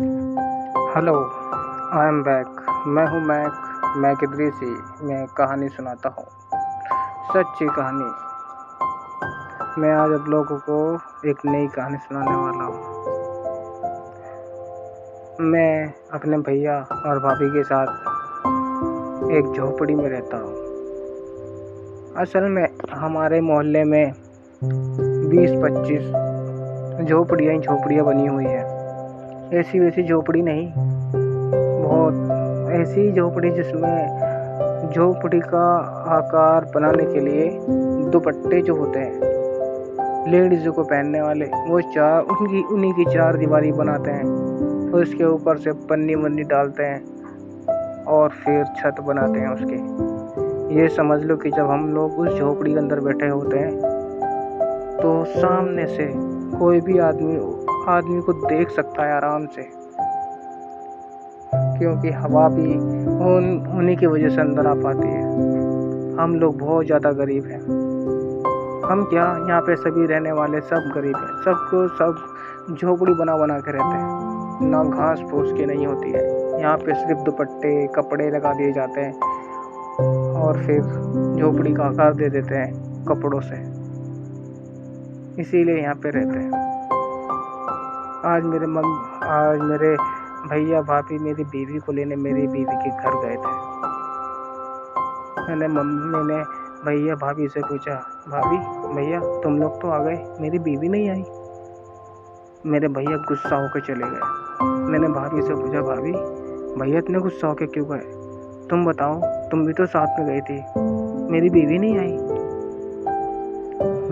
Hello, I am back. मैं हूँ Mac Idrisi. मैं कहानी सुनाता हूँ, सच्ची कहानी। मैं आज आप लोगों को एक नई कहानी सुनाने वाला हूँ। मैं अपने भैया और भाभी के साथ एक झोपड़ी में रहता हूँ। असल में हमारे मोहल्ले में 20-25 झोपड़ियाँ बनी हुई हैं। ऐसी वैसी झोपड़ी नहीं, बहुत ऐसी झोपड़ी जिसमें झोपड़ी का आकार बनाने के लिए दुपट्टे जो होते हैं लेडीज़ों को पहनने वाले, वो उन्हीं की चार दीवारी बनाते हैं। फिर उसके ऊपर से पन्नी वन्नी डालते हैं और फिर छत बनाते हैं उसकी। ये समझ लो कि जब हम लोग उस झोपड़ी के अंदर बैठे होते हैं तो सामने से कोई भी आदमी को देख सकता है आराम से, क्योंकि हवा भी उन्हीं की वजह से अंदर आ पाती है। हम लोग बहुत ज़्यादा गरीब हैं। हम क्या, यहाँ पे सभी रहने वाले सब गरीब हैं। सब झोपड़ी बना के रहते हैं। ना घास फूस की नहीं होती है यहाँ पे, सिर्फ दुपट्टे कपड़े लगा दिए जाते हैं और फिर झोपड़ी का आकार दे देते हैं कपड़ों से। इसीलिए यहाँ पे रहते हैं। आज मेरे भैया भाभी मेरी बीवी को लेने मेरी बीवी के घर गए थे। मैंने भैया भाभी से पूछा, भाभी भैया तुम लोग तो आ गए, मेरी बीवी नहीं आई। मेरे भैया गुस्सा होकर चले गए। मैंने भाभी से पूछा, भाभी भैया इतने गुस्सा होकर क्यों गए? तुम बताओ, तुम भी तो साथ में गई थी, मेरी बीवी नहीं आई।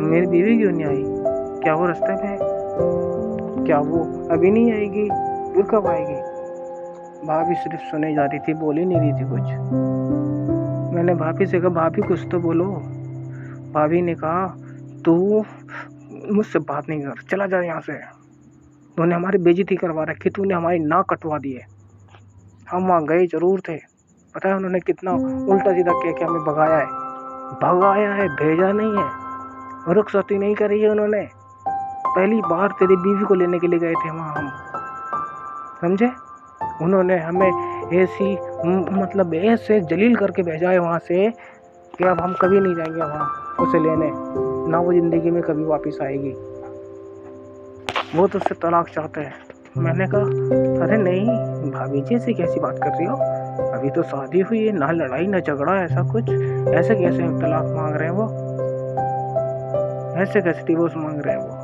मेरी बीवी क्यों नहीं आई? क्या वो रास्ते में है? क्या वो अभी नहीं आएगी? फिर कब आएगी? भाभी सिर्फ सुने जा रही थी, बोल ही नहीं रही थी कुछ। मैंने भाभी से कहा, भाभी कुछ तो बोलो। भाभी ने कहा, तू मुझसे बात नहीं कर, चला जा यहाँ से। तूने हमारी बेइज्जती करवा रखी, तूने हमारी नाक कटवा दी है। हम वहाँ गए जरूर थे, पता है उन्होंने कितना उल्टा सीधा कह के हमें भगाया है, भेजा नहीं है। रुखसती नहीं करी है उन्होंने। पहली बार तेरी बीवी को लेने के लिए गए थे वहाँ हम, समझे? उन्होंने हमें ऐसे जलील करके भेजा है वहाँ से कि अब हम कभी नहीं जाएंगे वहाँ उसे लेने, ना वो जिंदगी में कभी वापस आएगी। वो तो उससे तलाक चाहते हैं। मैंने कहा, अरे नहीं भाभी जी, ऐसी कैसी बात कर रही हो? अभी तो शादी हुई है, ना लड़ाई ना झगड़ा, ऐसा कुछ। ऐसे कैसे तलाक मांग रहे हैं वो? ऐसे कैसे डिवोर्स मांग रहे हैं वो?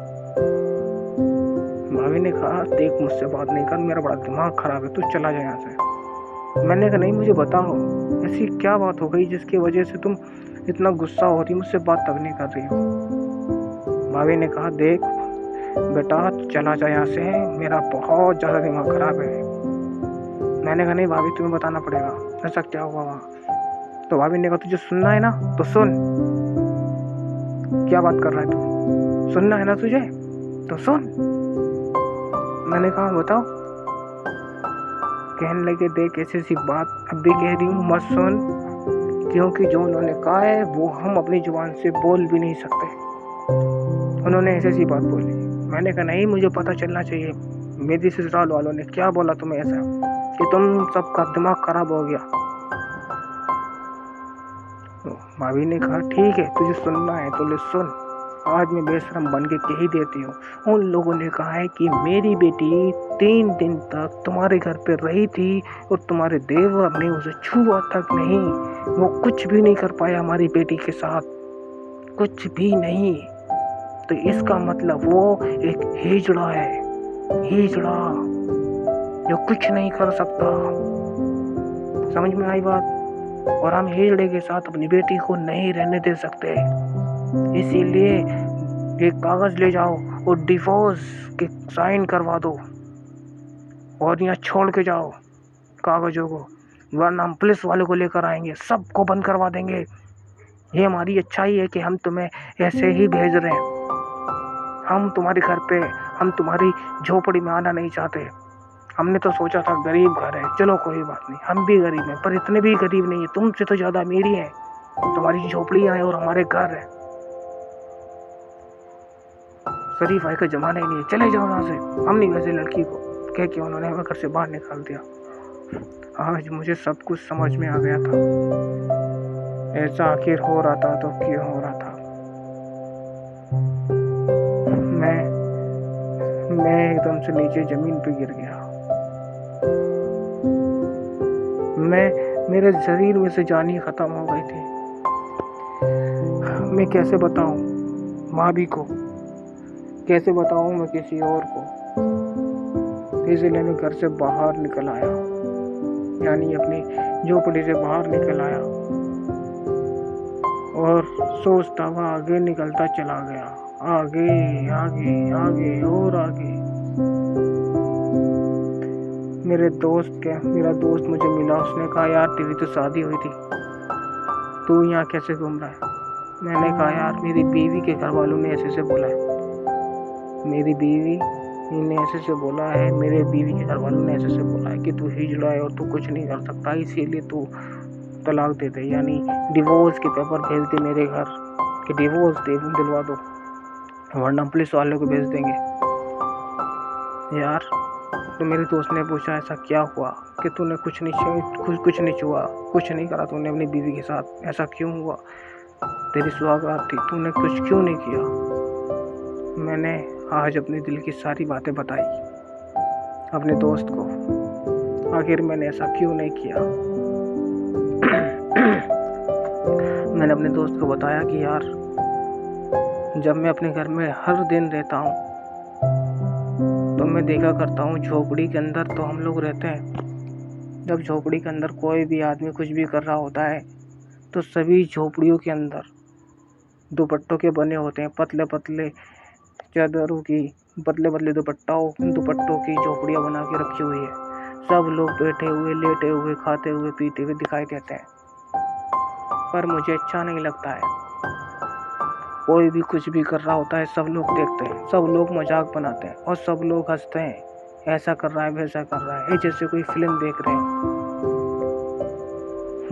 भाभी ने कहा, देख मुझसे बात नहीं कर, मेरा बड़ा दिमाग खराब है, तू चला जा यहाँ से। मैंने कहा, नहीं मुझे बताओ, ऐसी क्या बात हो गई जिसकी वजह से तुम इतना गुस्सा हो रही, मुझसे बात तक नहीं कर रही हो? भाभी ने कहा, देख बेटा चला जा यहाँ से, मेरा बहुत ज़्यादा दिमाग खराब है। मैंने कहा, नहीं भाभी तुम्हें बताना पड़ेगा, ऐसा क्या हुआ वहाँ? तो भाभी ने कहा, तुझे सुनना है ना तो सुन। क्या बात कर रहा है तू? सुनना है ना तुझे तो सुन। मैंने कहा, बताओ। कहने लगे, देख ऐसी सी बात अब भी कह रही हूँ, मत सुन, क्योंकि जो उन्होंने कहा है वो हम अपनी जुबान से बोल भी नहीं सकते। उन्होंने ऐसी बात बोली। मैंने कहा, नहीं मुझे पता चलना चाहिए, मेरी ससुराल वालों ने क्या बोला तुम्हें ऐसा कि तुम सबका दिमाग खराब हो गया? तो भाभी ने कहा, ठीक है तुझे सुनना है तो ले सुन। आज मैं बेशरम बन के कह ही देती हूँ। उन लोगों ने कहा है कि मेरी बेटी 3 दिन तक तुम्हारे घर पे रही थी और तुम्हारे देवर ने उसे छुआ तक नहीं। वो कुछ भी नहीं कर पाया हमारी बेटी के साथ, कुछ भी नहीं। तो इसका मतलब वो एक हिजड़ा है, हिजड़ा जो कुछ नहीं कर सकता। समझ में आई बात? और हम हिजड़े के साथ अपनी बेटी को नहीं रहने दे सकते। इसीलिए एक कागज ले जाओ और डिवोर्स के साइन करवा दो और यहाँ छोड़ के जाओ कागजों को, वरना हम पुलिस वालों को लेकर आएंगे, सबको बंद करवा देंगे। ये हमारी अच्छाई है कि हम तुम्हें ऐसे ही भेज रहे हैं। हम तुम्हारे घर पे, हम तुम्हारी झोपड़ी में आना नहीं चाहते। हमने तो सोचा था गरीब घर है, चलो कोई बात नहीं, हम भी गरीब हैं, पर इतने भी गरीब नहीं है, तुमसे तो ज्यादा अमीरी है। तुम्हारी झोपड़ियां हैं और हमारे घर है। शरीफ भाई का जमाना ही नहीं है, चले जाओ यहाँ से। हम नहीं वैसे लड़की को कह के उन्होंने हमें घर से बाहर निकाल दिया। आज मुझे सब कुछ समझ में आ गया था। ऐसा आखिर हो रहा था तो क्यों हो रहा था। मैं एकदम से नीचे जमीन पे गिर गया। मेरे शरीर में से जान ही खत्म हो गई थी। मैं कैसे बताऊं भाभी को, कैसे बताऊं मैं किसी और को। इसलिए मैं घर से बाहर निकल आया, यानी अपनी झोपड़ी से बाहर निकल आया और सोचता हुआ आगे निकलता चला गया। आगे आगे आगे और आगे। मेरा दोस्त मुझे मिला। उसने कहा, यार तेरी तो शादी हुई थी, तू यहाँ कैसे घूम रहा है। मैंने कहा, यार मेरी बीवी के घर वालों ने ऐसे बोला है। मेरी बीवी ने ऐसे बोला है, मेरे बीवी के घर वालों ने ऐसे बोला है कि तू हिजड़ा है और तू कुछ नहीं कर सकता, इसीलिए तू तलाक दे दे, यानी डिवोर्स के पेपर भेज दे मेरे घर कि डिवोर्स दिलवा दो, वरना पुलिस वालों को भेज देंगे। यार तो मेरे दोस्त ने पूछा, ऐसा क्या हुआ कि तूने कुछ नहीं छुआ, कुछ नहीं करा तूने अपनी बीवी के साथ, ऐसा क्यों हुआ, तेरी सुहागरात थी, तूने कुछ क्यों नहीं किया। मैंने आज अपने दिल की सारी बातें बताई अपने दोस्त को। आखिर मैंने ऐसा क्यों नहीं किया। मैंने अपने दोस्त को बताया कि यार जब मैं अपने घर में हर दिन रहता हूँ तो मैं देखा करता हूँ, झोपड़ी के अंदर तो हम लोग रहते हैं। जब झोपड़ी के अंदर कोई भी आदमी कुछ भी कर रहा होता है तो सभी झोपड़ियों के अंदर दुपट्टों के बने होते हैं, पतले पतले चादरों की, पतले पतले दुपट्टों की झोपड़ियाँ बना के रखी हुई है। सब लोग बैठे हुए, लेटे हुए, खाते हुए, पीते हुए दिखाई देते हैं, पर मुझे अच्छा नहीं लगता है। कोई भी कुछ भी कर रहा होता है, सब लोग देखते हैं, सब लोग मजाक बनाते हैं और सब लोग हंसते हैं, ऐसा कर रहा है, वैसा कर रहा है, जैसे कोई फिल्म देख रहे हैं।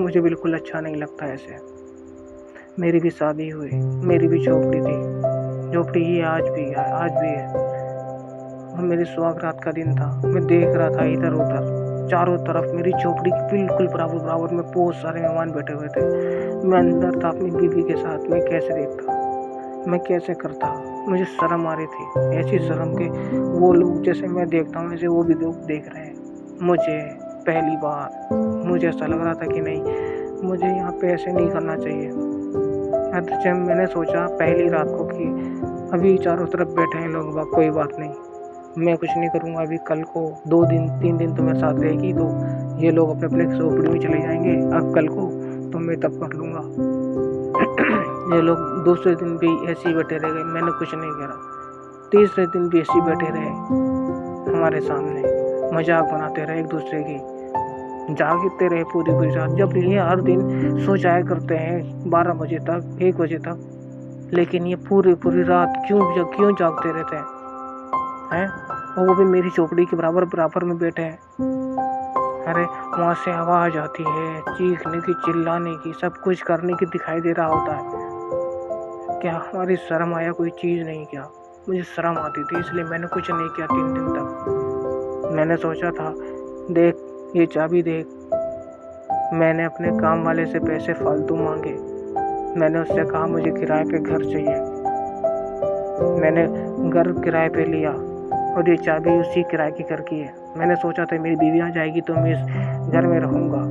मुझे बिल्कुल अच्छा नहीं लगता ऐसे। मेरी भी शादी हुई, मेरी भी झोपड़ी थी, झोपड़ी ही आज भी है। और मेरी सुहागरात का दिन था। मैं देख रहा था इधर उधर, चारों तरफ मेरी झोपड़ी के बिल्कुल बराबर में बहुत सारे मेहमान बैठे हुए थे। मैं अंदर था अपनी बीवी के साथ। मैं कैसे देखता, मैं कैसे करता। मुझे शर्म आ रही थी, ऐसी शर्म के वो लोग जैसे मैं देखता हूँ ऐसे वो भी लोग देख रहे हैं मुझे। पहली बार मुझे ऐसा लग रहा था कि नहीं, मुझे यहाँ पे ऐसे नहीं करना चाहिए। जब मैंने सोचा पहली रात को कि अभी चारों तरफ बैठे हैं लोग, कोई बात नहीं, मैं कुछ नहीं करूँगा। अभी कल को 2 दिन 3 दिन तो मेरे साथ रहेगी, तो ये लोग अपने अपने झोपड़ी में चले जाएंगे। अब कल को तो मैं तब कर लूँगा। ये लोग दूसरे दिन भी ऐसे ही बैठे रह गए, मैंने कुछ नहीं करा। तीसरे दिन भी ऐसे ही बैठे रहे, हमारे सामने मजाक बनाते रहे एक दूसरे की, जागते रहे पूरी रात। जब ये हर दिन सो जाया करते हैं 12 बजे तक, 1 बजे तक, लेकिन ये पूरी रात क्यों जागते रहते हैं। और वो भी मेरी झोपड़ी के बराबर में बैठे हैं। अरे वहाँ से आवाज आती है चीखने की, चिल्लाने की, सब कुछ करने की दिखाई दे रहा होता है। क्या हमारी शर्म आया कोई चीज़ नहीं किया। मुझे शर्म आती थी, इसलिए मैंने कुछ नहीं किया 3 दिन तक। मैंने सोचा था, देख ये चाबी देख, मैंने अपने काम वाले से पैसे फालतू मांगे। मैंने उससे कहा मुझे किराए पे घर चाहिए। मैंने घर किराए पे लिया और ये चाबी उसी किराए के घर की है। मैंने सोचा था मेरी बीवी आ जाएगी तो मैं इस घर में रहूँगा,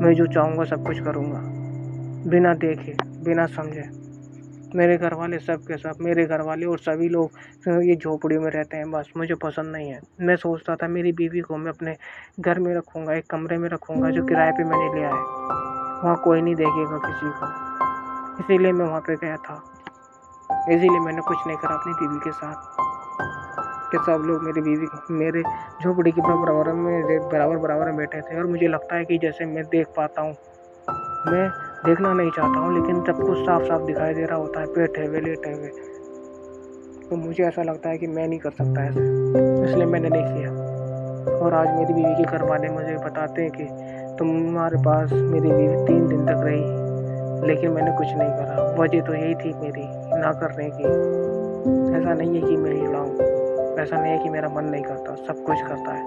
मैं जो चाहूँगा सब कुछ करूँगा, बिना देखे बिना समझे। मेरे घर वाले सब के सब, मेरे घर वाले और सभी लोग ये झोपड़ी में रहते हैं, बस मुझे पसंद नहीं है। मैं सोचता था मेरी बीवी को मैं अपने घर में रखूँगा, एक कमरे में रखूँगा जो किराए पे मैंने लिया है, वहाँ कोई नहीं देखेगा किसी को। इसीलिए मैं वहाँ पे गया था, इसीलिए मैंने कुछ नहीं करा अपनी बीवी के साथ कि सब लोग मेरे झोपड़ी के बराबर में बैठे थे। और मुझे लगता है कि जैसे मैं देख पाता हूँ, मैं देखना नहीं चाहता हूँ, लेकिन सब कुछ साफ साफ दिखाई दे रहा होता है, बैठे हुए लेटे हुए। तो मुझे ऐसा लगता है कि मैं नहीं कर सकता ऐसे, इसलिए मैंने नहीं किया। और आज मेरी बीवी के घर वाले मुझे बताते हैं कि तुम्हारे पास मेरी बीवी 3 दिन तक रही, लेकिन मैंने कुछ नहीं करा। वजह तो यही थी मेरी ना करने की। ऐसा नहीं है कि मैं हिजड़ा हूँ, ऐसा नहीं है कि मेरा मन नहीं करता, सब कुछ करता है,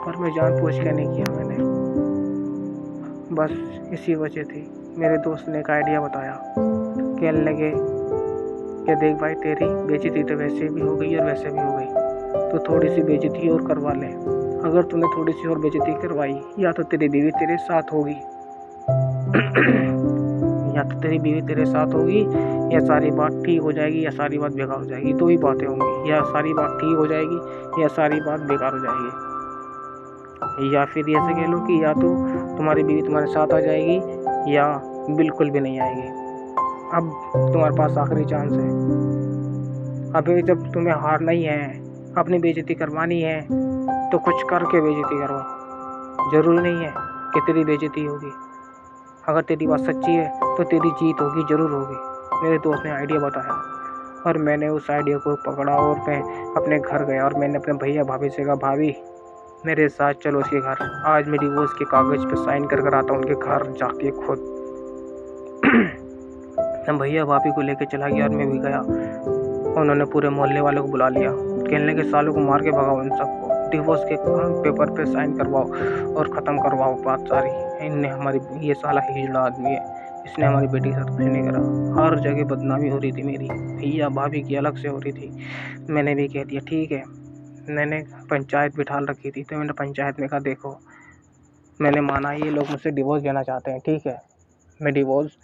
पर मैं जानबूझ के नहीं किया मैंने। बस इसी वजह थी। मेरे दोस्त ने एक आइडिया बताया, कहने लगे कि देख भाई, तेरी बेइज्जती तो वैसे भी हो गई और वैसे भी हो गई, तो थोड़ी सी बेइज्जती और करवा ले। अगर तूने थोड़ी सी और बेइज्जती करवाई, या तो तेरी बीवी तेरे साथ होगी या तो तेरी बीवी तेरे साथ होगी, या सारी बात ठीक हो जाएगी, या सारी बात बेकार हो जाएगी। दो ही बातें होंगी, या सारी बात ठीक हो जाएगी या सारी बात बेकार हो जाएगी। या फिर ऐसे कह लो कि या तो तुम्हारी बीवी तुम्हारे साथ आ जाएगी या बिल्कुल भी नहीं आएगी। अब तुम्हारे पास आखिरी चांस है। अभी जब तुम्हें हारना ही है, अपनी बेइज्जती करवानी है, तो कुछ करके बेइज्जती करवा। जरूरी नहीं है कि तेरी बेइज्जती होगी। अगर तेरी बात सच्ची है तो तेरी जीत होगी, जरूर होगी। मेरे दोस्त ने आइडिया बताया और मैंने उस आइडिया को पकड़ा और मैं अपने घर गया और मैंने अपने भैया भाभी से कहा, भाभी मेरे साथ चलो उसके घर, आज मैं डिवोर्स के कागज पे साइन कर कर आता हूँ उनके घर जाके खुद। मैं भैया भाभी को लेके चला गया और मैं भी गया। उन्होंने पूरे मोहल्ले वालों को बुला लिया, कहने लगे सालों को मार के भगाओ इन सबको, डिवोर्स के पेपर पे साइन करवाओ और ख़त्म करवाओ बात सारी। इनने हमारी, ये साला हिजड़ा आदमी है, इसने हमारी बेटी के साथ कुछ नहीं करा। हर जगह बदनामी हो रही थी मेरी, भैया भाभी की अलग से हो रही थी। मैंने भी कह दिया ठीक है। मैंने पंचायत बिठा रखी थी, तो मैंने पंचायत में कहा देखो, मैंने माना ये लोग मुझसे डिवोर्स देना चाहते हैं, ठीक है, मैं डिवोर्स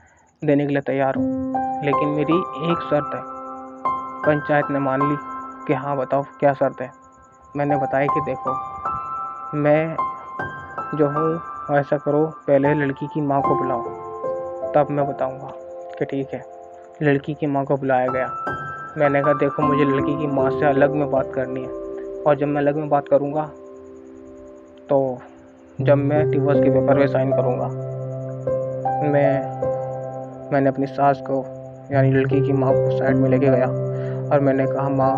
देने के लिए तैयार हूँ, लेकिन मेरी एक शर्त है। पंचायत ने मान ली कि हाँ बताओ क्या शर्त है। मैंने बताया कि देखो, मैं जो हूँ ऐसा करो, पहले लड़की की माँ को बुलाओ, तब मैं बताऊँगा कि ठीक है। लड़की की माँ को बुलाया गया। मैंने कहा देखो, मुझे लड़की की माँ से अलग में बात करनी है, और जब मैं अलग में बात करूँगा तो जब मैं डिवोर्स के पेपर पे साइन करूँगा, मैंने अपनी सास को यानी लड़की की माँ को साइड में लेके गया और मैंने कहा माँ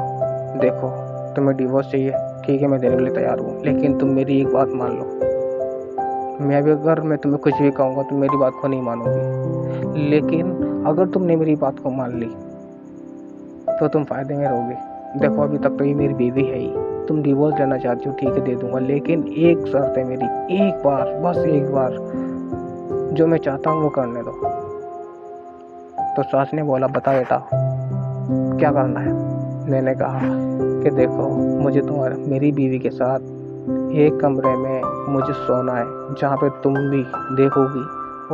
देखो, तुम्हें डिवोर्स चाहिए, ठीक है, मैं देने के लिए तैयार हूँ, लेकिन तुम मेरी एक बात मान लो। मैं भी अगर मैं तुम्हें कुछ भी कहूँगा तो मेरी बात को नहीं मानोगी, लेकिन अगर तुमने मेरी बात को मान ली तो तुम फायदे में रहोगे। देखो अभी तक तो ये मेरी बीवी है ही, तुम डिवोर्स लेना चाहती हो, ठीक है दे दूंगा, लेकिन एक शर्त है मेरी, एक बार, बस एक बार, जो मैं चाहता हूँ वो करने दो। तो सास ने बोला बता बेटा क्या करना है। मैंने कहा कि देखो, मुझे तुम्हारे, मेरी बीवी के साथ एक कमरे में मुझे सोना है, जहाँ पे तुम भी देखोगी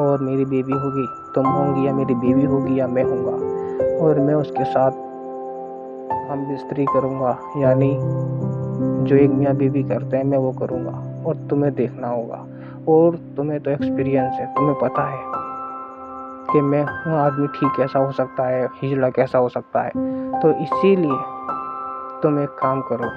और मेरी बीवी होगी, तुम होंगी या मेरी बीवी होगी या मैं होऊंगा, और मैं उसके साथ हम बिस्तरी करूँगा, यानी जो एक मियाँ बीवी करते हैं मैं वो करूँगा, और तुम्हें देखना होगा। और तुम्हें तो एक्सपीरियंस है, तुम्हें पता है कि मैं हूँ आदमी ठीक कैसा हो सकता है, हिजड़ा कैसा हो सकता है। तो इसीलिए तुम एक काम करो,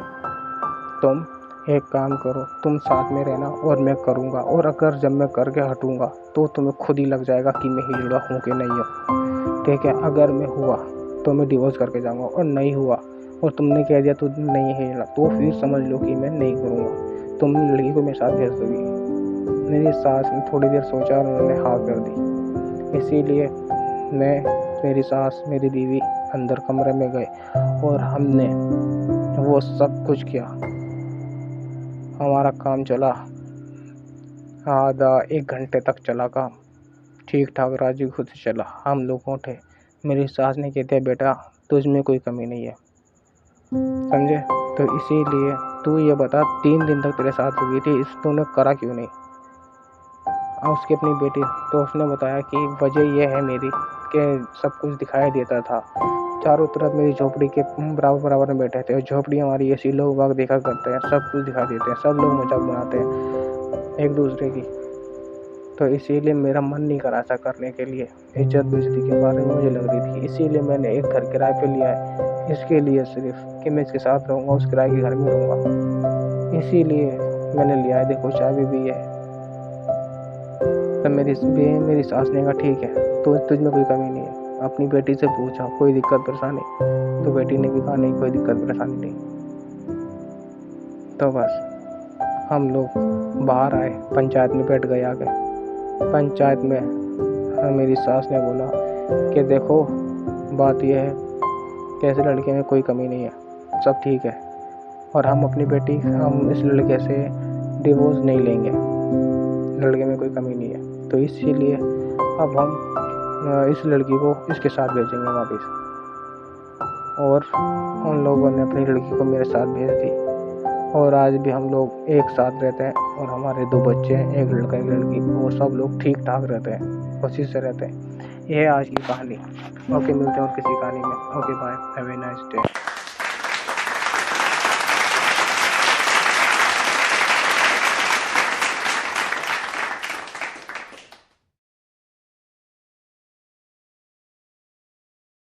तुम साथ में रहना और मैं करूँगा, और अगर जब मैं करके हटूँगा तो तुम्हें खुद ही लग जाएगा कि मैं हिजड़ा हूँ कि नहीं हूँ, ठीक है। अगर मैं हुआ तो मैं डिवोर्स करके जाऊँगा, और नहीं हुआ और तुमने कह दिया तो नहीं हिजड़ा, तो फिर समझ लो कि मैं नहीं करूँगा, तुम लड़की को मेरे साथ भेज दोगी। मेरी सास ने थोड़ी देर सोचा और उन्होंने हाँ कर दी। इसीलिए मैं, मेरी सास, मेरी बीवी अंदर कमरे में गए और हमने वो सब कुछ किया। हमारा काम चला आधा एक घंटे तक चला काम, ठीक ठाक राजी खुद से चला। हम लोग उठे, मेरी सास ने कह दिया बेटा तुझमें कोई कमी नहीं है, समझे। तो इसीलिए तू ये बता 3 दिन तक तेरे साथ रुकी थी, इस तूने करा क्यों नहीं। उसकी अपनी बेटी, तो उसने बताया कि वजह यह है मेरी कि सब कुछ दिखाई देता था, चारों तरफ मेरी झोपड़ी के बराबर बराबर में बैठे थे, झोपड़ी हमारी ऐसी, लोग बाग देखा करते हैं, सब कुछ दिखाई देते हैं, सब लोग मजाक बनाते हैं एक दूसरे की। तो इसीलिए मेरा मन नहीं करा था करने के लिए, इज्जत बेइज्जती के बारे में मुझे लग रही थी। इसीलिए मैंने एक घर किराए पे लिया है, इसके लिए सिर्फ कि मैं इसके साथ रहूँगा, उस किराए के घर में रहूँगा, इसीलिए मैंने लिया है। देखो चाबी भी है। तो मेरी सास ने कहा ठीक है, तो तुझ में कोई कमी नहीं है, अपनी बेटी से पूछा कोई दिक्कत परेशानी, तो बेटी ने भी कहा नहीं कोई दिक्कत परेशानी नहीं। तो बस हम लोग बाहर आए, पंचायत में बैठ गए आगे। पंचायत में मेरी सास ने बोला कि देखो बात यह है कि ऐसे लड़के में कोई कमी नहीं है, सब ठीक है, और हम अपनी बेटी हम इस लड़के से डिवोर्स नहीं लेंगे, लड़के में कोई कमी नहीं है। तो इसीलिए अब हम इस लड़की को इसके साथ भेजेंगे वापस। और उन लोगों ने अपनी लड़की को मेरे साथ भेज दी और आज भी हम लोग एक साथ रहते हैं और हमारे 2 बच्चे हैं, एक लड़का एक लड़की, और सब लोग ठीक ठाक रहते हैं, खुशी से रहते हैं। यह है आज की कहानी। ओके, मिलते हैं और किसी कहानी में। Okay, bye, have a nice day.